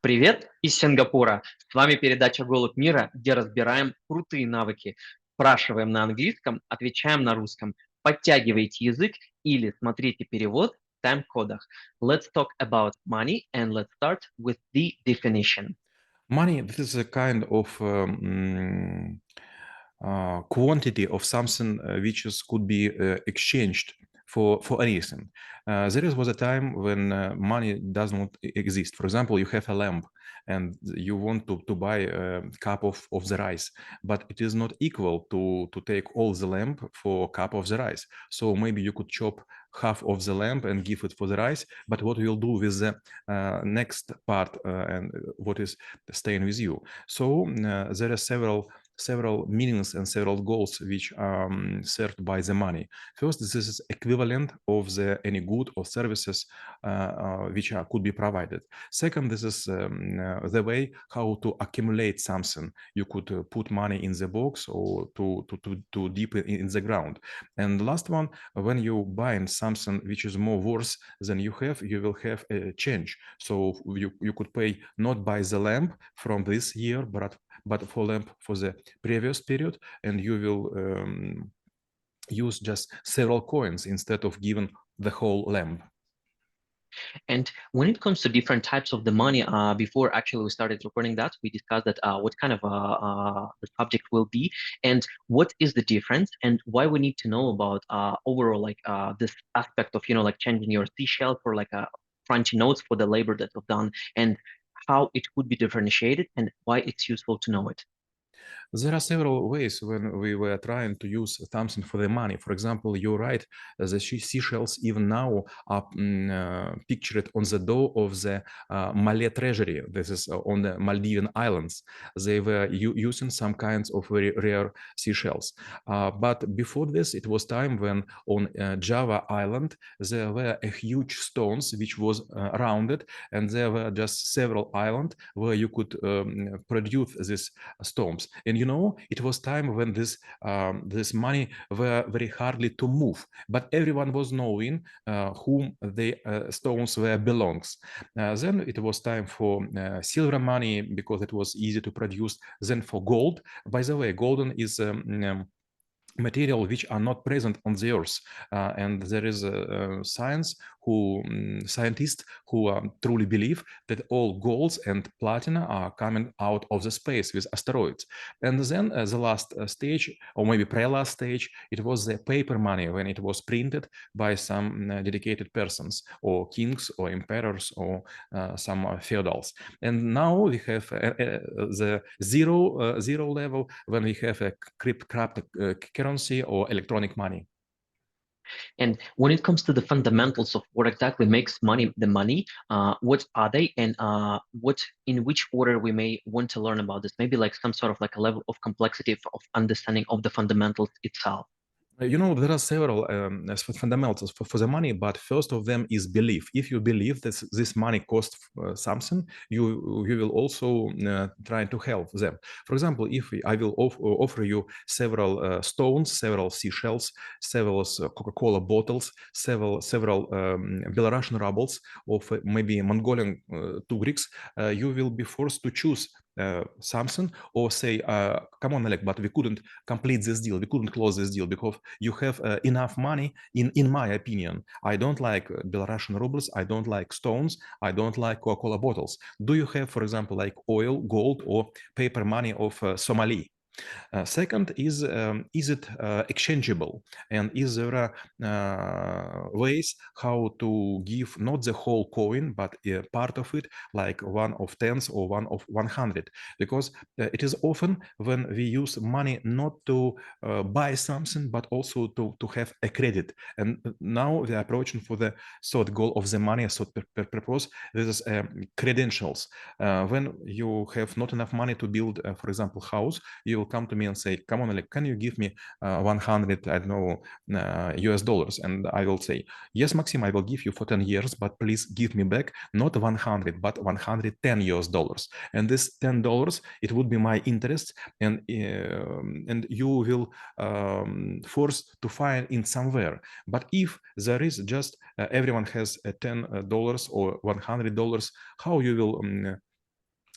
Привет из Сингапура. С вами передача «Голубь мира», где разбираем крутые навыки. Спрашиваем на английском, отвечаем на русском. Подтягивайте язык или смотрите перевод в тайм-кодах. Let's talk about money and let's start with the definition. Money, this is a kind of quantity of something which could be exchanged for anything. There was a time when money does not exist. For example, you have a lamp and you want to buy a cup of the rice, but it is not equal to take all the lamp for a cup of the rice. So maybe you could chop half of the lamp and give it for the rice, but what you'll do with the next part and what is staying with you. So there are several meanings and several goals which are served by the money. First, this is equivalent of any good or services which could be provided. Second, this is the way how to accumulate something. You could put money in the box or to deep in the ground. And the last one, when you buy something which is more worth than you have, you will have a change. So you could pay not by the lamp from this year, but for lamp for the previous period, and you will use just several coins instead of giving the whole lamp. And when it comes to different types of the money, before actually we started recording that, we discussed that what kind of the subject will be and what is the difference and why we need to know about overall like this aspect of like changing your seashell for like a crunchy notes for the labor that we've done and how it could be differentiated and why it's useful to know it. There are several ways when we were trying to use something for the money. For example, you're right, the seashells even now are pictured on the door of the Malay treasury. This is on the Maldivian islands. They were using some kinds of very rare seashells. But before this, it was time when on Java island, there were a huge stones which was rounded, and there were just several islands where you could produce these stones. And it was time when this money were very hardly to move, but everyone was knowing whom the stones were belongs. Then it was time for silver money because it was easy to produce. Then for gold. By the way, golden is material which are not present on the earth, and there is a scientists who truly believe that all golds and platina are coming out of the space with asteroids. And then the last stage, or maybe pre-last stage, it was the paper money when it was printed by some dedicated persons or kings or emperors or some feudals. And now we have the zero level when we have a crypto currency or electronic money. And when it comes to the fundamentals of what exactly makes money the money, what are they, and what in which order we may want to learn about this? Maybe like some sort of like a level of complexity of understanding of the fundamentals itself. There are several fundamentals for the money, but first of them is belief. If you believe that this money costs something, you will also try to help them. For example, if I will offer you several stones, several seashells, several Coca-Cola bottles, several Belarusian rubles, of maybe Mongolian tugriks, you will be forced to choose something or say, come on, Oleg, but we couldn't complete this deal. We couldn't close this deal because you have enough money, in my opinion. I don't like Belarusian rubles. I don't like stones. I don't like Coca-Cola bottles. Do you have, for example, like oil, gold, or paper money of Somali? Second is it exchangeable? And is there ways how to give not the whole coin, but a part of it, like one of tens or one of 100? Because it is often when we use money not to buy something, but also to have a credit. And now we are approaching for the third goal of the money, third purpose. This is credentials. When you have not enough money to build, for example, house, you will come to me and say, come on, can you give me 100, I don't know, US dollars? And I will say, yes, Maxim, I will give you for 10 years, but please give me back not 100, but 110 US dollars. And this $10, it would be my interest, and you will force to find in somewhere. But if there is just everyone has $10 or $100, how you will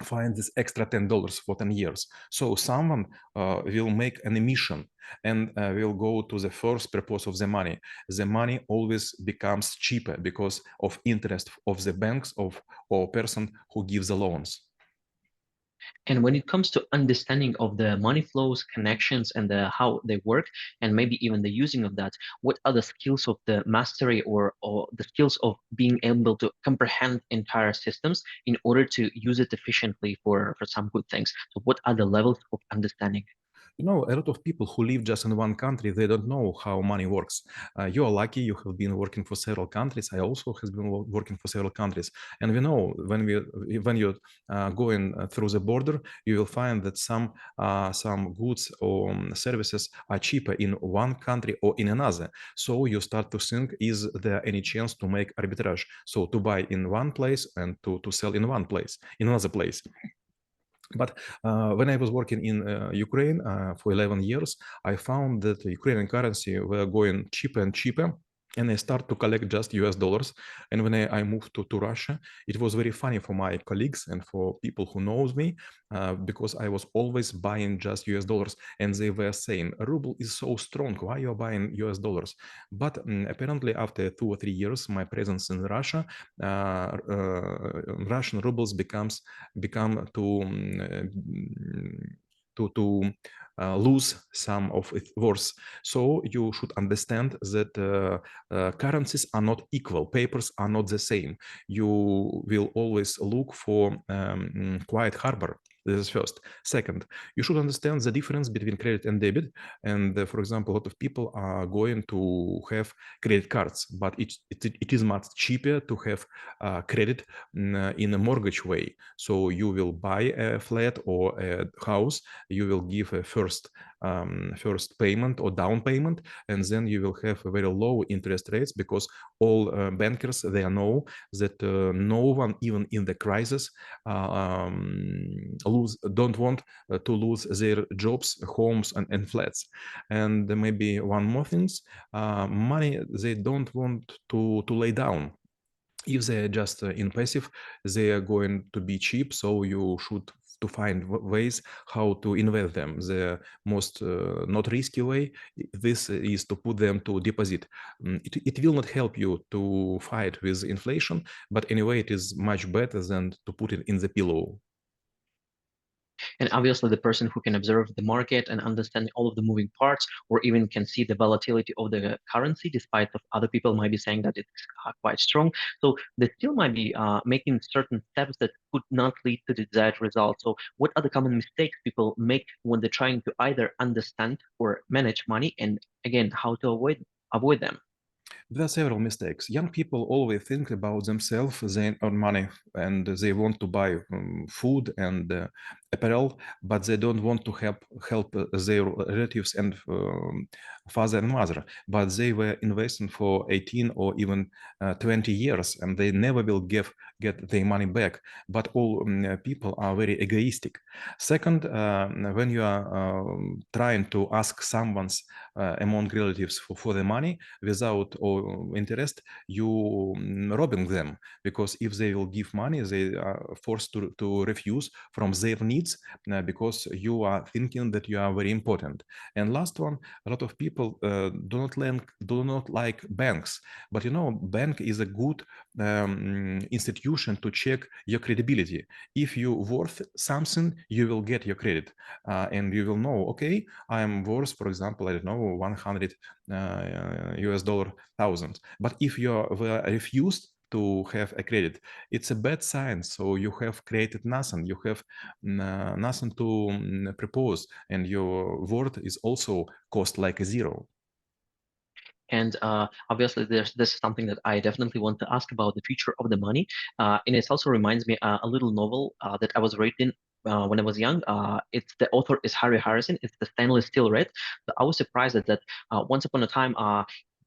find this extra $10 for 10 years. So someone will make an emission and will go to the first purpose of the money. The money always becomes cheaper because of interest of the banks or person who gives the loans. And when it comes to understanding of the money flows, connections, and how they work, and maybe even the using of that, what are the skills of the mastery or the skills of being able to comprehend entire systems in order to use it efficiently for some good things? So what are the levels of understanding? You know, a lot of people who live just in one country, they don't know how money works. You are lucky, you have been working for several countries. I also have been working for several countries. And we know when you're going through the border, you will find that some goods or services are cheaper in one country or in another. So you start to think, is there any chance to make arbitrage? So to buy in one place and to sell in one place, in another place. But when I was working in Ukraine for 11 years, I found that the Ukrainian currency were going cheaper and cheaper. And I start to collect just US dollars. And when I moved to Russia, it was very funny for my colleagues and for people who knows me, because I was always buying just US dollars. And they were saying, ruble is so strong, why you're buying US dollars? But apparently after 2 or 3 years, my presence in Russia, Russian rubles become to lose some of its worth. So you should understand that currencies are not equal. Papers are not the same. You will always look for quiet harbor. This is first. Second, you should understand the difference between credit and debit. And for example, a lot of people are going to have credit cards, but it is much cheaper to have credit in a mortgage way. So you will buy a flat or a house, you will give a first payment or down payment, and then you will have a very low interest rates because all bankers, they know that no one, even in the crisis, don't want to lose their jobs, homes, and flats. And maybe one more things, money they don't want to lay down. If they're just in passive, they are going to be cheap. So you should to find ways how to invest them. The most not risky way, this is to put them to deposit. It will not help you to fight with inflation, but anyway, it is much better than to put it in the pillow. And obviously, the person who can observe the market and understand all of the moving parts, or even can see the volatility of the currency, despite of other people might be saying that it's quite strong. So they still might be making certain steps that could not lead to the desired result. So what are the common mistakes people make when they're trying to either understand or manage money, and again, how to avoid them? There are several mistakes. Young people always think about themselves, they earn money and they want to buy food and apparel, but they don't want to help their relatives and father and mother. But they were investing for 18 or even 20 years and they never will get their money back. But all people are very egoistic. Second, when you are trying to ask someone's among relatives for the money without or interest, you robbing them, because if they will give money, they are forced to refuse from their needs because you are thinking that you are very important. And last one, a lot of people do not like banks, but you know, bank is a good institution to check your credibility. If you worth something, you will get your credit, and you will know, okay, I am worth, for example, I don't know, 100 US dollar thousand. But if you were refused to have a credit, it's a bad sign. So you have created nothing. You have nothing to propose, and your word is also cost like a zero. And obviously, this is something that I definitely want to ask about the future of the money. And it also reminds me a little novel that I was reading when I was young. It's the author is Harry Harrison. It's the Stainless Steel Red. So I was surprised that once upon a time,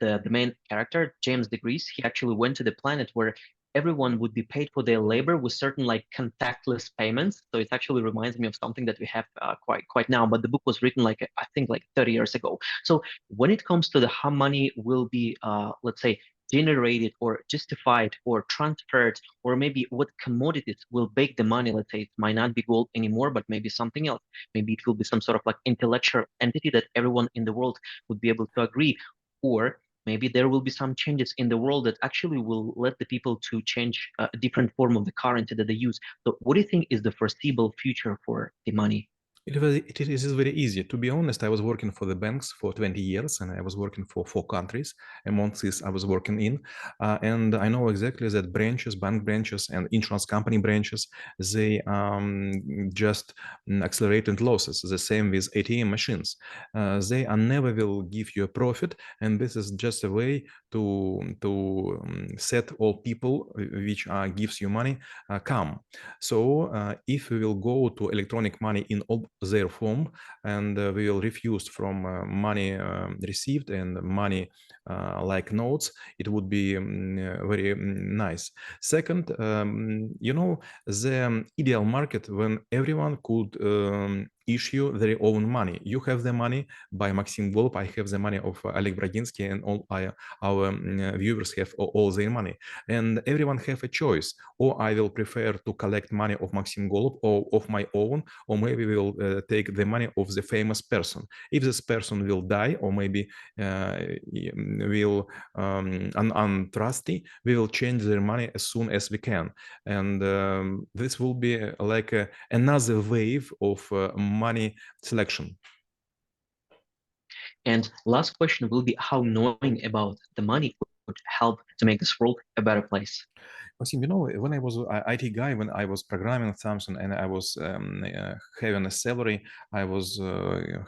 the main character James DeGrease, he actually went to the planet where everyone would be paid for their labor with certain like contactless payments. So it actually reminds me of something that we have quite now. But the book was written like I think like 30 years ago. So when it comes to the how money will be, let's say, generated or justified or transferred, or maybe what commodities will bake the money. Let's say it might not be gold anymore, but maybe something else. Maybe it will be some sort of like intellectual entity that everyone in the world would be able to agree. Or maybe there will be some changes in the world that actually will let the people to change a different form of the currency that they use. So what do you think is the foreseeable future for the money? It is very easy. To be honest, I was working for the banks for 20 years and I was working for 4 countries. Amongst these, I was working in. And I know exactly that branches, bank branches and insurance company branches, they just accelerated losses. The same with ATM machines. They are never will give you a profit. And this is just a way to set all people which gives you money calm. So if we will go to electronic money in all their form and we will refuse from money received and money like notes, it would be very nice. Second, the ideal market when everyone could issue their own money. You have the money by Maxim Golub, I have the money of Oleg Bragинский, and all our viewers have all their money. And everyone have a choice. Or I will prefer to collect money of Maxim Golub or of my own, or maybe we'll take the money of the famous person. If this person will die, or maybe will untrusty, we will change their money as soon as we can. And this will be like another wave of money selection. And last question will be how knowing about the money would help to make this world a better place. Максим, when I was an IT guy, when I was programming something and I was having a salary, I was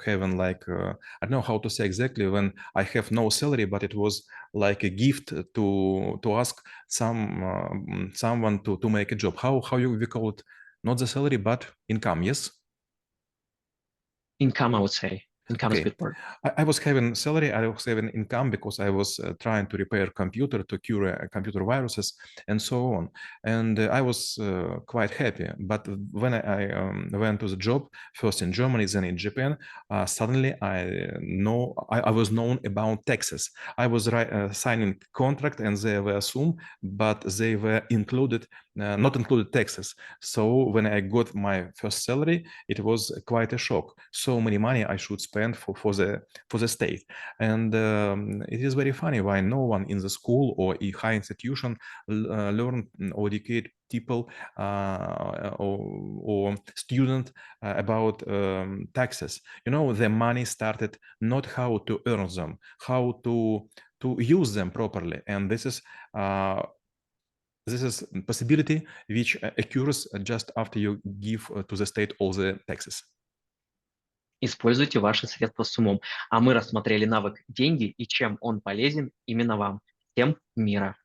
having like, I don't know how to say exactly, when I have no salary, but it was like a gift to ask someone to make a job. How we call it? Not the salary, but income, yes? Income, I would say. Income is a Okay. good word. I was having salary, I was having income because I was trying to repair computer to cure computer viruses and so on. And I was quite happy. But when I went to the job, first in Germany, then in Japan, suddenly I was known about taxes. I was signing contract and they were assumed, but they were included, not included taxes. So when I got my first salary, it was quite a shock. So many money I should spend for the state. And it is very funny why no one in the school or a high institution learn or educate people or student about taxes. The money started not how to earn them, how to use them properly. And this is possibility which occurs just after you give to the state all the taxes. Используйте ваши средства с умом. А мы рассмотрели навык деньги и чем он полезен именно вам. Всем мира.